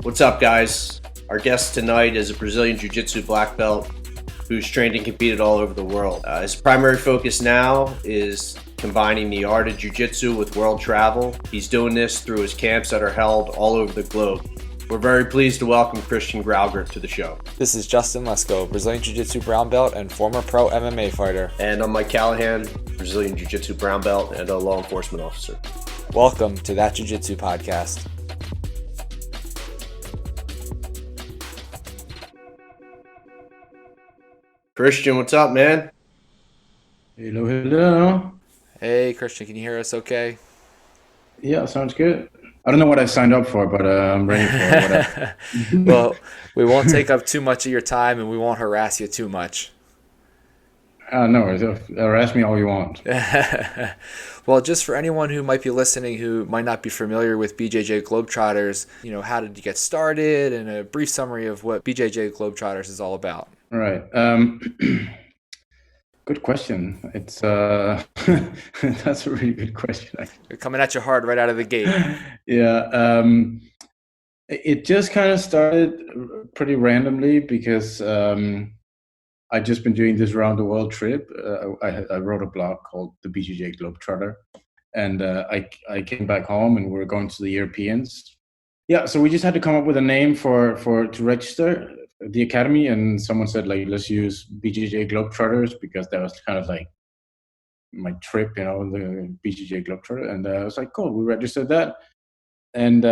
What's up, guys? Our guest tonight is a Brazilian Jiu Jitsu black belt who's trained and competed all over the world. His primary focus now is combining the art of Jiu Jitsu with world travel. He's doing this through his camps that are held all over the globe. We're very pleased to welcome Christian Graugart to the show. This is Justin Lesko, Brazilian Jiu Jitsu brown belt and former pro MMA fighter. And I'm Mike Callahan, Brazilian Jiu Jitsu brown belt and a law enforcement officer. Welcome to That Jiu Jitsu podcast. Christian, what's up, man? Hello, hello. Hey, Christian, can you hear us okay? Yeah, sounds good. I don't know what I signed up for, but I'm ready for whatever. Well, we won't take up too much of your time and we won't harass you too much. No, harass me all you want. Well, just for anyone who might be listening who might not be familiar with BJJ Globetrotters, how did you get started and a brief summary of what BJJ Globetrotters is all about. All right. Good question. It's that's a really good question. You're coming at you hard right out of the gate. Yeah. It just kind of started pretty randomly because I'd just been doing this round the world trip. I wrote a blog called the BJJ Globetrotter, and I came back home and we were going to the Europeans. Yeah, so we just had to come up with a name to register the academy, and someone said, like, let's use BJJ Globetrotters because that was kind of like my trip, the BJJ Globetrotter. And I was like, cool, we registered that. And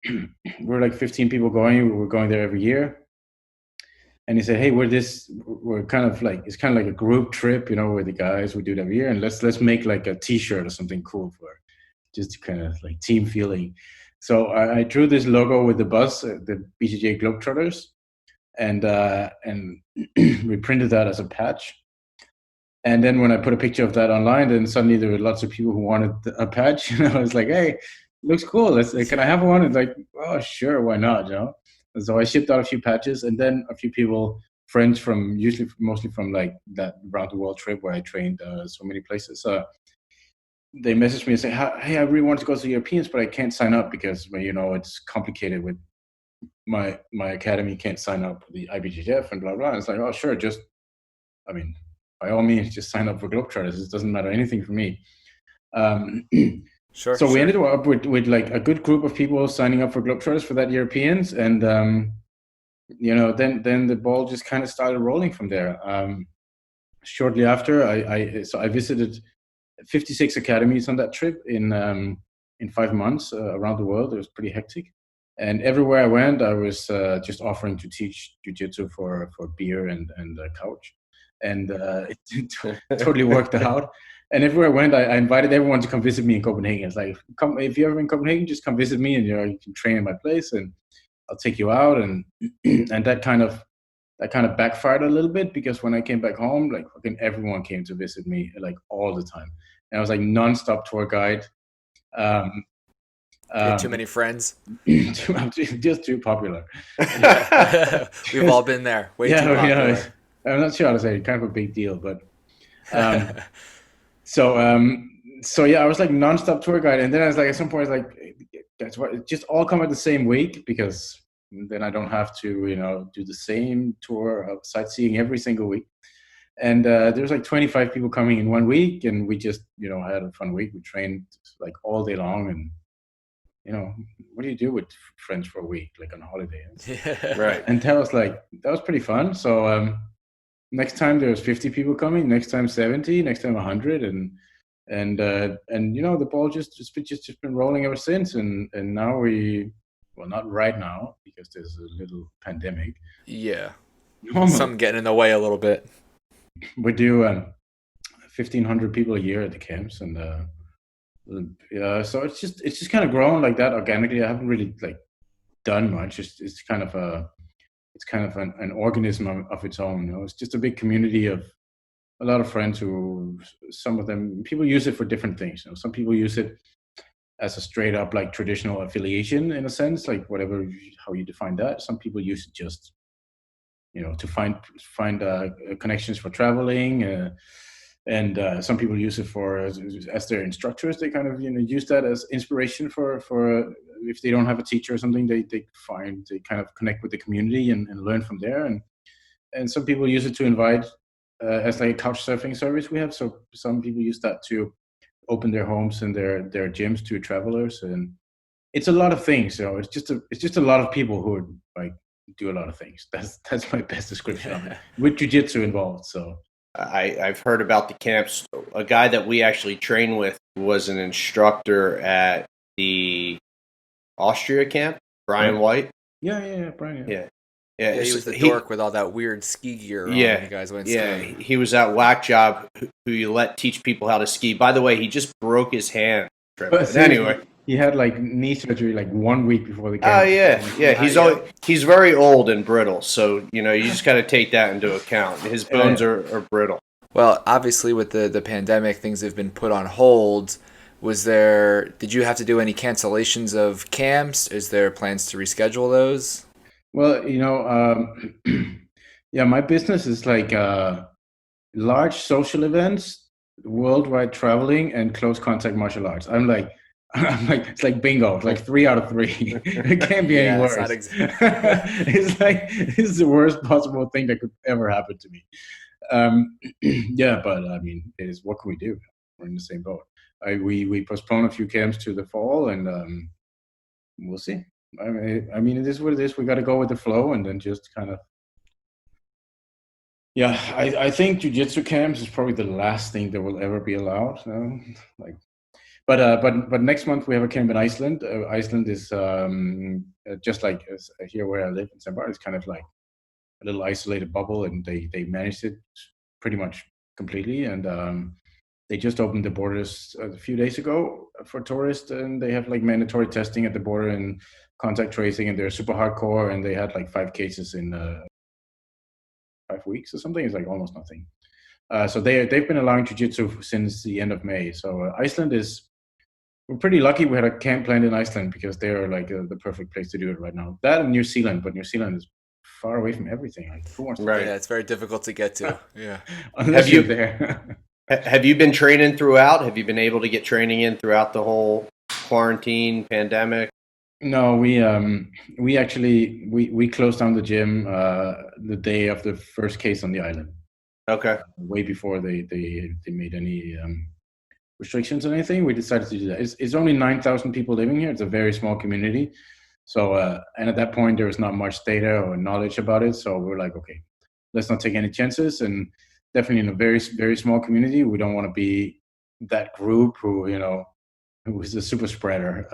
we were like 15 people going. We were going there every year. And he said, hey, we're kind of like, it's kind of like a group trip, with the guys. We do it every year. And let's make like a t-shirt or something cool for just to kind of like team feeling. So I drew this logo with the bus, the BJJ Globetrotters. And we printed that as a patch. And then when I put a picture of that online, then suddenly there were lots of people who wanted a patch. And I was like, hey, looks cool. Can I have one? And like, oh, sure, why not, And so I shipped out a few patches, and then a few people, friends mostly from like that round the world trip where I trained so many places. They messaged me and say, hey, I really want to go to the Europeans, but I can't sign up because, it's complicated with my academy can't sign up with the IBJJF and blah, blah. And it's like, oh, sure. By all means, just sign up for Globetrotters. It doesn't matter anything for me. Sure. So we ended up with like a good group of people signing up for Globetrotters for that Europeans. And, then the ball just kind of started rolling from there. Shortly after, I visited 56 academies on that trip in 5 months around the world. It was pretty hectic. And everywhere I went, I was just offering to teach jiu-jitsu for beer and a couch. And it totally worked out. And everywhere I went, I invited everyone to come visit me in Copenhagen. It's like, if you're ever in Copenhagen, just come visit me and you can train in my place and I'll take you out. And that kind of backfired a little bit because when I came back home, like fucking everyone came to visit me like all the time. And I was like nonstop tour guide. Too many friends. Just too popular. We've all been there. Way too popular. Yeah, I'm not sure how to say it. Kind of a big deal, but so yeah, I was like nonstop tour guide, and then I was like, at some point, I was like, that's what. Just all come at the same week because then I don't have to, do the same tour of sightseeing every single week. And there's like 25 people coming in 1 week, and we just, had a fun week. We trained like all day long, and what do you do with friends for a week, like on holiday? Right. And that was pretty fun. So next time there's 50 people coming, next time 70, next time 100, and the ball just been rolling ever since. And now not right now because there's a little pandemic. Yeah. Some getting in the way a little bit. We do 1,500 people a year at the camps, and so it's just kind of grown like that organically. I haven't really like done much. It's kind of an organism of its own. It's just a big community of a lot of friends who, some of them, people use it for different things. Some people use it as a straight up like traditional affiliation in a sense, like how you define that. Some people use it just, to find connections for traveling. And some people use it for as their instructors. They kind of use that as inspiration for if they don't have a teacher or something, they kind of connect with the community and learn from there. And some people use it to invite as like a couch surfing service we have. So some people use that to open their homes and their gyms to travelers, and it's a lot of things. It's just a lot of people who are like do a lot of things. That's my best description of it, with jiu-jitsu involved. So I've heard about the camps. A guy that we actually train with was an instructor at the Austria camp, Brian White. Yeah, Brian. Yeah. Yeah, he was the dork with all that weird ski gear on when you guys went skiing. He was at Whack Job, who you let teach people how to ski. By the way, he just broke his hand. But anyway, he had like knee surgery like 1 week before the game. Oh yeah. He's very old and brittle, so you just got to take that into account. His bones are brittle. Well, obviously with the pandemic, things have been put on hold. Did you have to do any cancellations of camps? Is there plans to reschedule those? Well, yeah, my business is like large social events, worldwide traveling, and close contact martial arts. I'm like, it's like bingo. It's like 3 out of 3. It can't be any worse. It's like, this is the worst possible thing that could ever happen to me. Yeah, but I mean, what can we do? We're in the same boat. We postpone a few camps to the fall, and we'll see. I mean, it is what it is. We got to go with the flow, and then just kind of. Yeah, I think jiu-jitsu camps is probably the last thing that will ever be allowed. But next month we have a camp in Iceland. Iceland is just like here where I live in St. Bart. It's kind of like a little isolated bubble, and they managed it pretty much completely. And they just opened the borders a few days ago for tourists, and they have like mandatory testing at the border and contact tracing, and they're super hardcore. And they had like 5 cases in 5 weeks or something. It's like almost nothing. So they've been allowing jiu-jitsu since the end of May. So Iceland we're pretty lucky. We had a camp planned in Iceland because they're like the perfect place to do it right now. That and New Zealand, but New Zealand is far away from everything. Like, who wants to right? Yeah, it's very difficult to get to. Yeah. Unless you're there. Have you been training throughout? Have you been able to get training in throughout the whole quarantine pandemic? No, we actually closed down the gym the day of the first case on the island. Okay. Way before they made any restrictions or anything, we decided to do that. It's only 9,000 people living here. It's a very small community. So and at that point there was not much data or knowledge about it. So we're like, okay, let's not take any chances. And definitely in a very, very small community, we don't want to be that group who is a super spreader.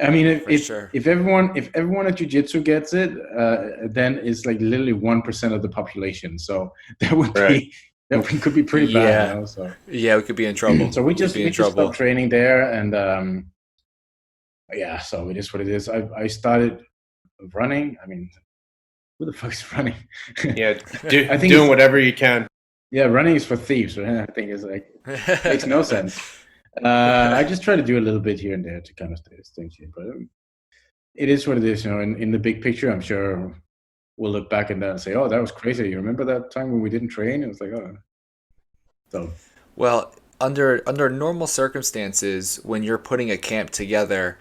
I mean, if everyone at jiu-jitsu gets it, then it's like literally 1% of the population. So that would be that could be pretty bad. So yeah, we could be in trouble. So we just stopped training there, and yeah. So it is what it is. I started running. I mean, who the fuck is running? Yeah, doing whatever you can. Yeah, running is for thieves. Right? I think it's like makes no sense. I just try to do a little bit here and there to kind of stay here, but it is what it is. In the big picture, I'm sure we'll look back at that and say, "Oh, that was crazy." You remember that time when we didn't train? It was like, oh. So, well, under normal circumstances, when you're putting a camp together,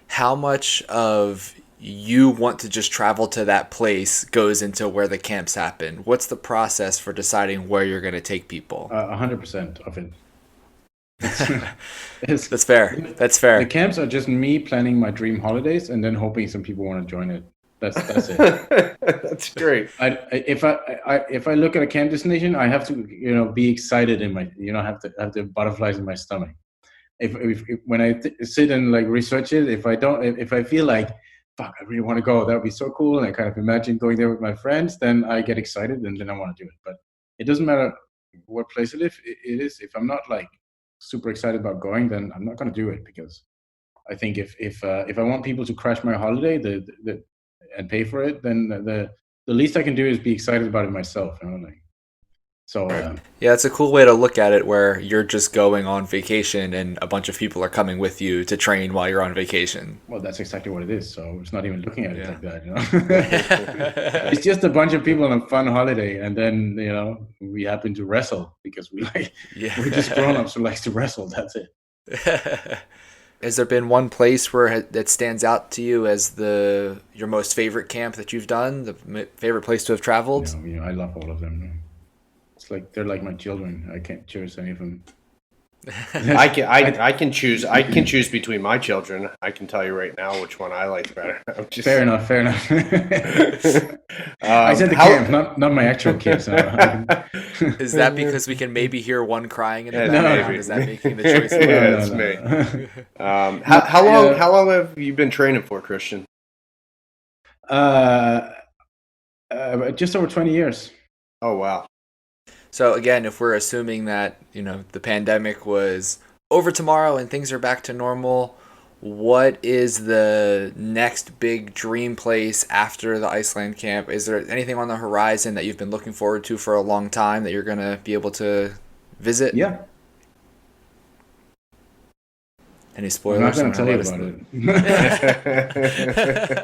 how much of you want to just travel to that place goes into where the camps happen? What's the process for deciding where you're going to take people? 100% of it. That's fair. That's fair. The camps are just me planning my dream holidays and then hoping some people want to join it. That's it. That's great. If I look at a camp destination, I have to be excited in my have the butterflies in my stomach. If when I sit and like research it, if I feel like fuck, I really want to go, that would be so cool, and I kind of imagine going there with my friends, then I get excited and then I want to do it. But it doesn't matter what place it is. If I'm not like super excited about going, then I'm not going to do it, because I think if I want people to crash my holiday and pay for it, then the least I can do is be excited about it myself. So yeah, it's a cool way to look at it, where you're just going on vacation and a bunch of people are coming with you to train while you're on vacation. Well, that's exactly what it is. So it's not even looking at it like that. It's just a bunch of people on a fun holiday, and then we happen to wrestle because we're just grown-ups who likes to wrestle. That's it. Has there been one place where that stands out to you as your most favorite camp that you've done, the favorite place to have traveled? I love all of them. It's like they're like my children. I can't choose any of them. I can choose between my children. I can tell you right now which one I like better. Fair enough. I said the camp, not my actual kids. Is that because we can maybe hear one crying in the No, background? Is that making the choice? Yeah, it's me. How long have you been training for, Christian? Just over 20 years. Oh wow. So again, if we're assuming that, the pandemic was over tomorrow and things are back to normal, what is the next big dream place after the Iceland camp? Is there anything on the horizon that you've been looking forward to for a long time that you're going to be able to visit? Yeah. Any spoilers? I'm not going to tell you about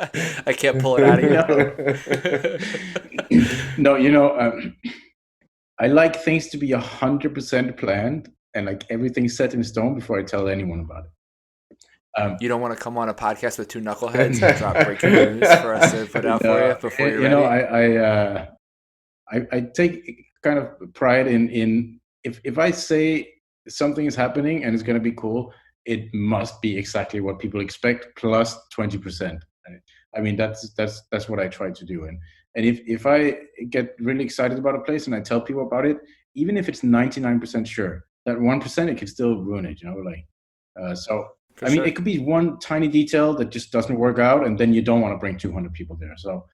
it. I can't pull it out of you. No, I like things to be 100% planned and like everything set in stone before I tell anyone about it. You don't want to come on a podcast with two knuckleheads and drop breaking news for us to put out for you before you're ready? I take kind of pride in if I say something is happening and it's going to be cool, it must be exactly what people expect plus 20%. I mean, that's what I try to do. And if I get really excited about a place and I tell people about it, even if it's 99% sure, that 1% it can still ruin it. So For I mean, sure. it could be one tiny detail that just doesn't work out, and then you don't want to bring 200 people there. So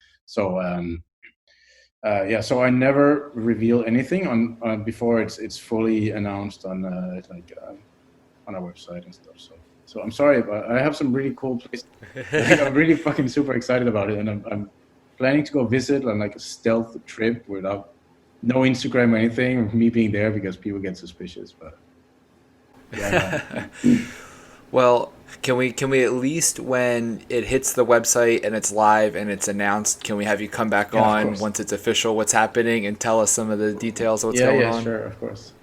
I never reveal anything on before it's fully announced on our website and stuff. So I'm sorry, but I have some really cool places. I'm really fucking super excited about it, and I'm planning to go visit on like a stealth trip without no Instagram or anything of me being there because people get suspicious. But yeah. Well, can we at least, when it hits the website and it's live and it's announced, can we have you come back on once it's official what's happening and tell us some of the details of what's going on? Yeah, sure, of course.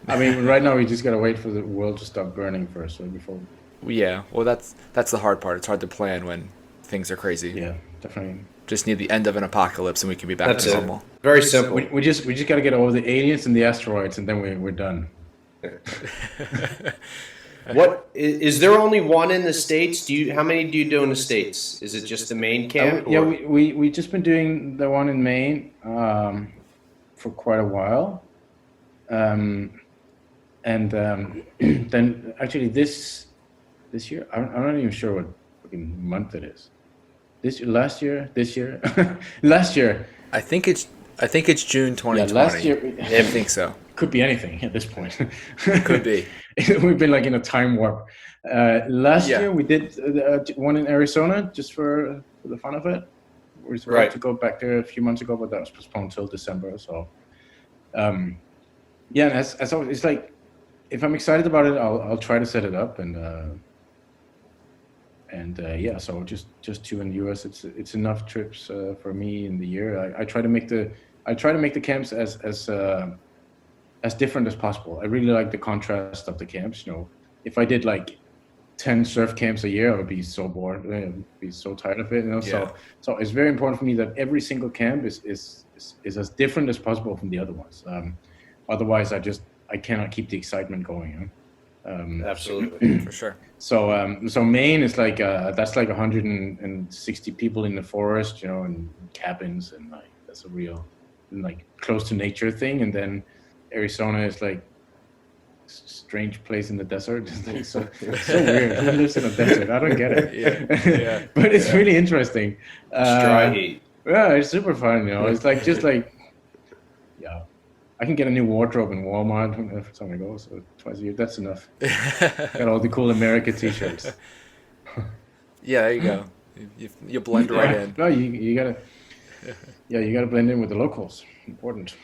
I mean, right now we just gotta wait for the world to stop burning first, so before. Yeah, well, that's the hard part. It's hard to plan when things are crazy. Yeah, definitely. Just need the end of an apocalypse and we can be back to normal. Very simple. We just gotta get over the aliens and the asteroids, and then we're done. What is there only one in the States? How many do you do in the States? Is it just the main camp? Yeah, we just been doing the one in Maine for quite a while, and then actually this year I'm not even sure what fucking month it is. Last year. I think it's June 2020. Yeah, last year. I think so. Could be anything at this point. Could be. We've been like in a time warp. Last year we did one in Arizona just for the fun of it. We were supposed to go back there a few months ago, but that was postponed till December. So, and as always, it's like if I'm excited about it, I'll try to set it up so just two in the US. It's enough trips for me in the year. I try to make the camps as different as possible. I really like the contrast of the camps. If I did like 10 surf camps a year, I would be so bored. I'd be so tired of it. Yeah. So it's very important for me that every single camp is as different as possible from the other ones. Otherwise, I cannot keep the excitement going. Absolutely, for sure. So Maine is like that's like 160 people in the forest, in cabins, and like that's a real like close to nature thing. And then Arizona is like a strange place in the desert. It's so weird. Who lives in a desert? I don't get it. Yeah. But it's really interesting. It's dry heat. Yeah, it's super fun. It's like I can get a new wardrobe in Walmart every time I go, so twice a year. That's enough. Got all the cool America T-shirts. Yeah, there you go. You blend right in. No, you gotta blend in with the locals. Important.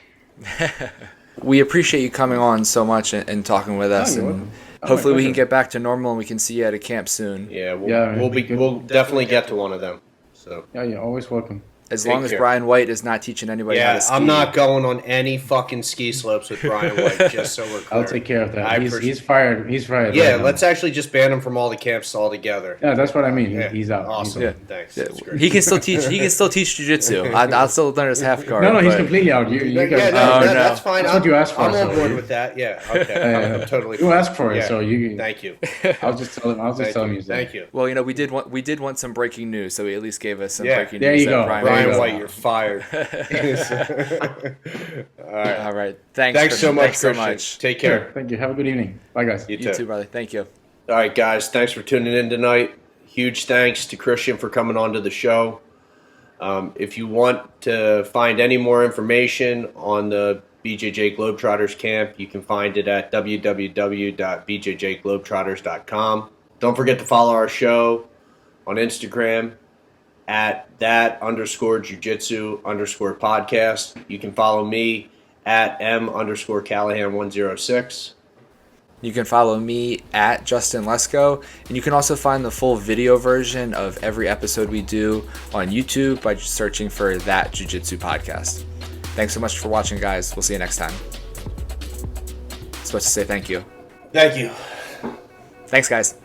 We appreciate you coming on so much and talking with us, and hopefully we can get back to normal and we can see you at a camp soon. Yeah, we'll definitely get to one of them. So yeah, you're always welcome. as Take long as care. Brian White is not teaching anybody how to Yeah, ski. I'm not going on any fucking ski slopes with Brian White, just so we're clear. I'll take care of that. I He's fired. He's fired. Yeah, right now. let's actually just ban him from all the camps altogether. Yeah, that's what I mean. Yeah. He's out. Awesome. He's out. Thanks. Yeah, That's great. he can still teach. He can still teach jujitsu. I'll still learn his half guard. No, he's but- completely out. You Yeah, guys, Oh, no. that's fine. That's what you asked for, I'm on so board you- with that. Yeah, okay. I'm totally you fine. asked for it, Yeah. so you. Thank you. I'll just tell him. I'll just tell him you said. Thank you. Well, we did want some breaking news, so he at least gave us some Yeah. breaking There news. you that go. Brian There you Brian go. White, you're fired. All right. All right. Thanks. Thanks so Christian. much, Thanks so Christian. much. Take Sure. care. Thank you. Have a good evening. Bye, guys. You You too, brother. Thank you. All right, guys. Thanks for tuning in tonight. Huge thanks to Christian for coming on to the show. If you want to find any more information on the BJJ Globetrotters camp, you can find it at www.bjjglobetrotters.com. Don't forget to follow our show on Instagram at that_jujitsu_podcast. You can follow me at m_Callahan106. You can follow me at Justin Lesko, and you can also find the full video version of every episode we do on YouTube by just searching for That Jiu-Jitsu Podcast. Thanks so much for watching, guys. We'll see you next time. Supposed to say thank you. Thank you. Thanks, guys.